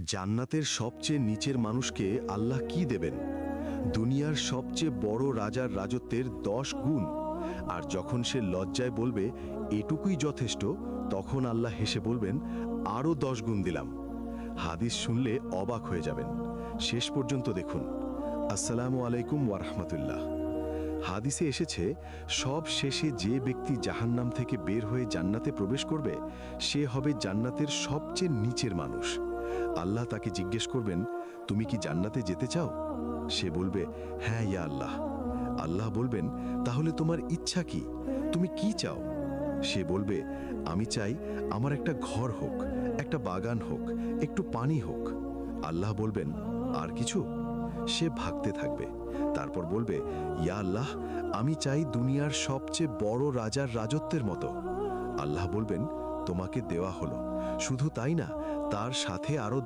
জান্নাতের সবচেয়ে নিচের মানুষকে আল্লাহ কি দেবেন? দুনিয়ার সবচেয়ে বড় রাজার রাজত্বের 10 গুণ। আর যখন সে লজ্জায় বলবে এটুকুই যথেষ্ট, তখন আল্লাহ হেসে বলবেন আরও 10 গুণ দিলাম। হাদিস শুনলে অবাক হয়ে যাবেন। শেষ পর্যন্ত দেখুন। আসসালামু আলাইকুম ওয়ারহমাতুল্লাহ। হাদিসে এসেছে, সব শেষে যে ব্যক্তি জাহান্নাম থেকে বের হয়ে জান্নাতে প্রবেশ করবে, সে হবে জান্নাতের সবচেয়ে নিচের মানুষ। আল্লাহ তাকে জিজ্ঞেস করবেন, তুমি কি জান্নাতে যেতে চাও? সে বলবে, হ্যাঁ ইয়া আল্লাহ। আল্লাহ বলবেন, তাহলে তোমার ইচ্ছা কি? তুমি কি চাও? সে বলবে, আমি চাই আমার একটা ঘর হোক, একটা বাগান হোক, একটু পানি হোক। আল্লাহ বলবেন, আর কিছু? সে ভাগতে থাকবে। তারপর বলবে, ইয়া আল্লাহ, আমি চাই দুনিয়ার সবচেয়ে বড় রাজার রাজত্বের মতো। আল্লাহ বলবেন, তোমাকে দেওয়া হলো। শুধু তাই না, তার সাথে আরো